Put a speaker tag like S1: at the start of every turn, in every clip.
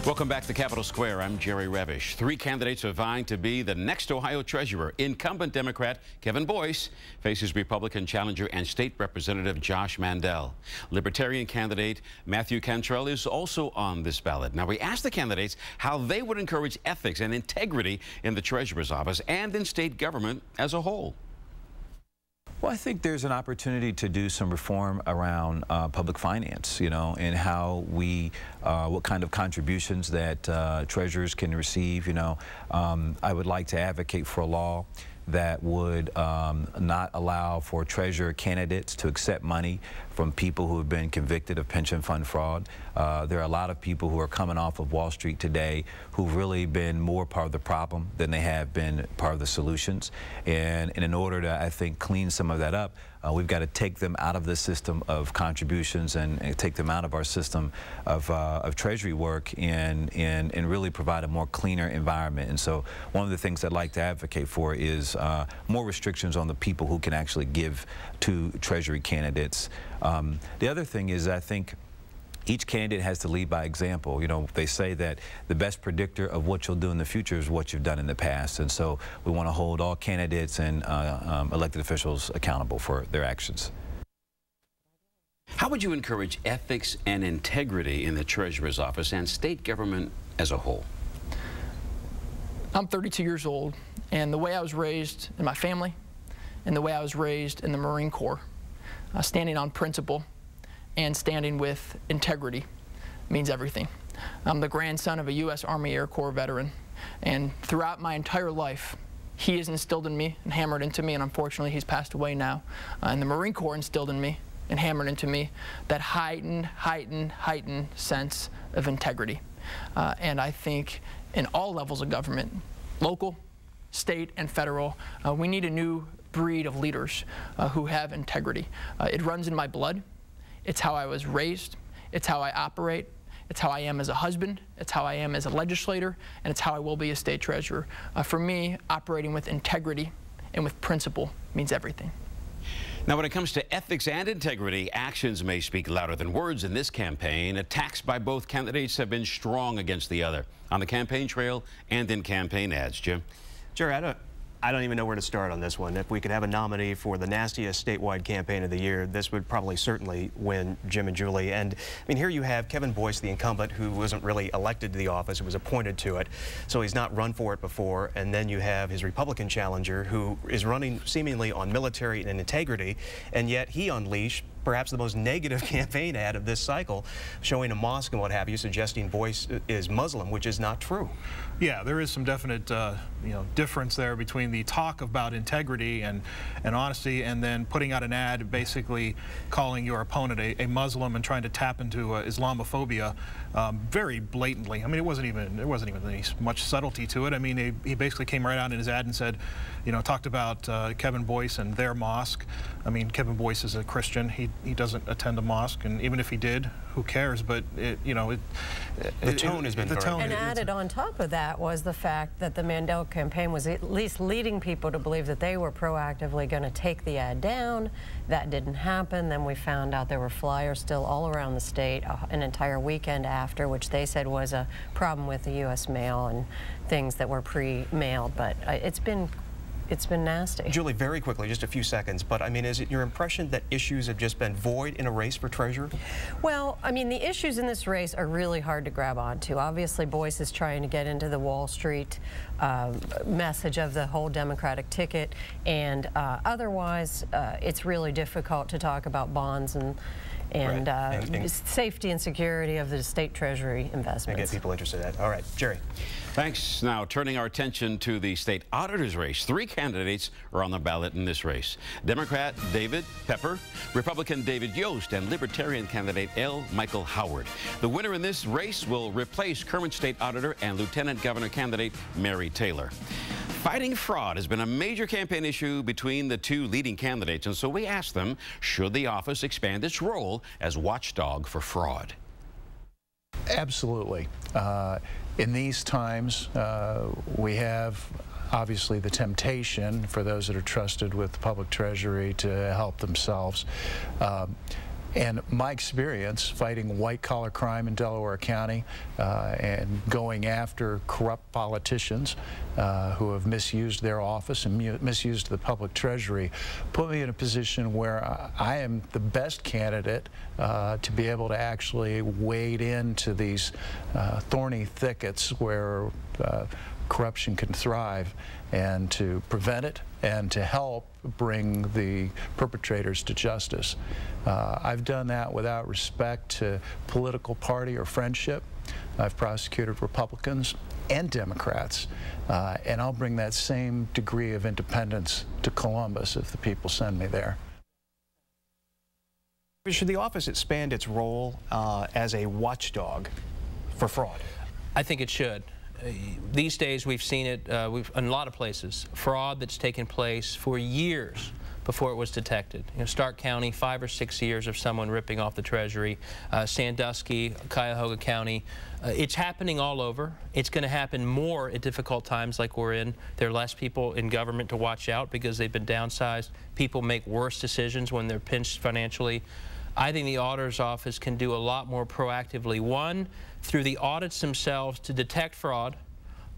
S1: Welcome back to Capitol Square. I'm Jerry Revish. Three candidates are vying to be the next Ohio treasurer. Incumbent Democrat Kevin Boyce faces Republican challenger and state representative Josh Mandel. Libertarian candidate Matthew Cantrell is also on this ballot. Now, we asked the candidates how they would encourage ethics and integrity in the treasurer's office and in state government as a whole.
S2: Well, I think there's an opportunity to do some reform around public finance, and how we, what kind of contributions that treasurers can receive. I would like to advocate for a law that would not allow for treasurer candidates to accept money from people who have been convicted of pension fund fraud. There are a lot of people who are coming off of Wall Street today who've really been more part of the problem than they have been part of the solutions. And in order to, I think, clean some of that up, we've got to take them out of the system of contributions and take them out of our system of treasury work and really provide a more cleaner environment. And so one of the things I'd like to advocate for is more restrictions on the people who can actually give to treasury candidates. The other thing is, I think each candidate has to lead by example. They say that the best predictor of what you'll do in the future is what you've done in the past. And so we want to hold all candidates and elected officials accountable for their actions.
S1: How would you encourage ethics and integrity in the treasurer's office and state government as a whole?
S3: I'm 32 years old, and the way I was raised in my family and the way I was raised in the Marine Corps, standing on principle and standing with integrity means everything. I'm the grandson of a U.S. Army Air Corps veteran, and throughout my entire life, he has instilled in me and hammered into me, and unfortunately he's passed away now, and the Marine Corps instilled in me and hammered into me that heightened sense of integrity. And I think in all levels of government, local, state, and federal, we need a new breed of leaders who have integrity. It runs in my blood. It's how I was raised. It's how I operate. It's how I am as a husband. It's how I am as a legislator. And it's how I will be a state treasurer. For me, operating with integrity and with principle means everything.
S1: Now, when it comes to ethics and integrity, actions may speak louder than words in this campaign. Attacks by both candidates have been strong against the other on the campaign trail and in campaign ads. Jim?
S4: Jerry, I don't even know where to start on this one. If we could have a nominee for the nastiest statewide campaign of the year, this would probably certainly win Jim and Julie. And I mean, here you have Kevin Boyce, the incumbent, who wasn't really elected to the office, who was appointed to it, so he's not run for it before. And then you have his Republican challenger, who is running seemingly on military and integrity, and yet he unleashed perhaps the most negative campaign ad of this cycle, showing a mosque and what have you, suggesting Boyce is Muslim, which is not true.
S5: Yeah, there is some definite difference there between the talk about integrity and honesty, and then putting out an ad basically calling your opponent a Muslim and trying to tap into Islamophobia very blatantly. I mean, there wasn't even much subtlety to it. I mean, he basically came right out in his ad and said, talked about Kevin Boyce and their mosque. I mean, Kevin Boyce is a Christian. He doesn't attend a mosque, and even if he did, who cares? But the
S4: tone has been very.
S6: And added on top of that was the fact that the Mandel campaign was at least leading people to believe that they were proactively going to take the ad down. That didn't happen. Then we found out there were flyers still all around the state an entire weekend after, which they said was a problem with the U.S. mail and things that were pre-mailed. But it's been nasty.
S4: Julie, very quickly, just a few seconds, but I mean, is it your impression that issues have just been void in a race for treasurer?
S6: Well, I mean, the issues in this race are really hard to grab onto. Obviously, Boyce is trying to get into the Wall Street message of the whole Democratic ticket, and otherwise, it's really difficult to talk about bonds and safety and security of the state treasury investments.
S4: And get people interested in that. All right, Jerry.
S1: Thanks. Now, turning our attention to the state auditor's race. Three candidates are on the ballot in this race. Democrat David Pepper, Republican David Yost, and Libertarian candidate L. Michael Howard. The winner in this race will replace current state auditor and lieutenant governor candidate Mary Taylor. Fighting fraud has been a major campaign issue between the two leading candidates, and so we asked them, should the office expand its role as watchdog for fraud?
S7: Absolutely. In these times, we have obviously the temptation for those that are trusted with the public treasury to help themselves. And my experience fighting white-collar crime in Delaware County and going after corrupt politicians who have misused their office and misused the public treasury put me in a position where I am the best candidate to be able to actually wade into these thorny thickets where corruption can thrive, and to prevent it and to help bring the perpetrators to justice. I've done that without respect to political party or friendship. I've prosecuted Republicans and Democrats, and I'll bring that same degree of independence to Columbus if the people send me there.
S4: Should the office expand its role as a watchdog for fraud?
S8: I think it should. These days we've seen it in a lot of places, fraud that's taken place for years before it was detected. You know, Stark County, 5 or 6 years of someone ripping off the Treasury. Sandusky, Cuyahoga County. It's happening all over. It's going to happen more at difficult times like we're in. There are less people in government to watch out because they've been downsized. People make worse decisions when they're pinched financially. I think the auditor's office can do a lot more proactively. One, through the audits themselves to detect fraud,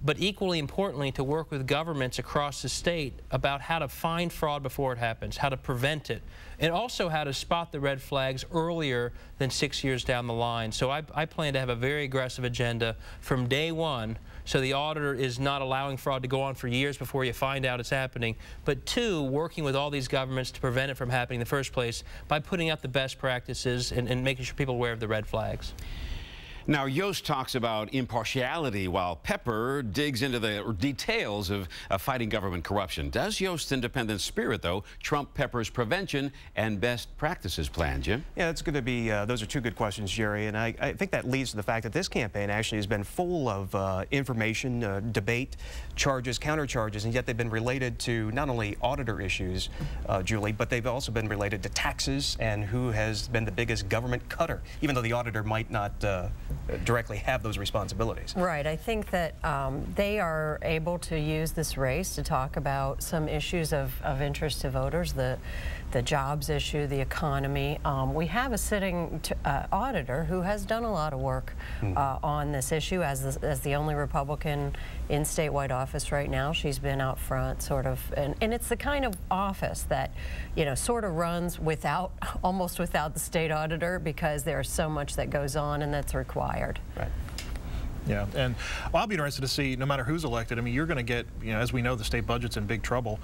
S8: but equally importantly to work with governments across the state about how to find fraud before it happens, how to prevent it, and also how to spot the red flags earlier than 6 years down the line. So I plan to have a very aggressive agenda from day one, so the auditor is not allowing fraud to go on for years before you find out it's happening, but two, working with all these governments to prevent it from happening in the first place by putting out the best practices and making sure people are aware of the red flags.
S1: Now, Yost talks about impartiality while Pepper digs into the details of fighting government corruption. Does Yost's independent spirit, though, trump Pepper's prevention and best practices plan, Jim?
S4: Yeah, that's going to be, those are two good questions, Jerry, and I think that leads to the fact that this campaign actually has been full of information, debate, charges, countercharges, and yet they've been related to not only auditor issues, Julie, but they've also been related to taxes and who has been the biggest government cutter, even though the auditor might not directly have those responsibilities.
S6: Right. I think that they are able to use this race to talk about some issues of interest to voters, the jobs issue, the economy. We have a sitting auditor who has done a lot of work on this issue as the only Republican in statewide office right now. She's been out front, sort of, and it's the kind of office that, you know, sort of runs without, almost without the state auditor, because there's so much that goes on and that's required.
S4: Right.
S5: Yeah, and well, I'll be interested to see, no matter who's elected, I mean, you're going to get, you know, as we know, the state budget's in big trouble.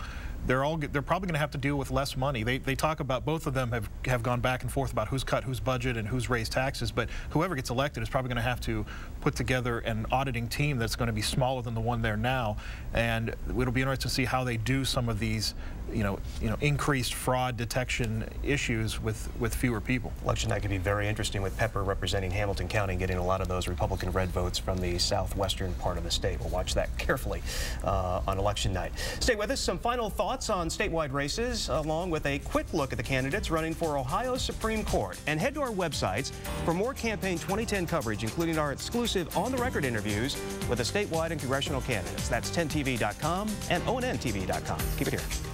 S5: They're probably going to have to deal with less money. They talk about, both of them have gone back and forth about who's cut whose budget and who's raised taxes, but whoever gets elected is probably going to have to put together an auditing team that's going to be smaller than the one there now, and it'll be interesting to see how they do some of these, you know, increased fraud detection issues with fewer people.
S4: Election night could be very interesting with Pepper representing Hamilton County, getting a lot of those Republican red votes from the southwestern part of the state. We'll watch that carefully on election night. Stay with us. Some final thoughts on statewide races, along with a quick look at the candidates running for Ohio's Supreme Court. And head to our websites for more campaign 2010 coverage, including our exclusive on-the-record interviews with the statewide and congressional candidates. That's 10tv.com and onntv.com. Keep it here.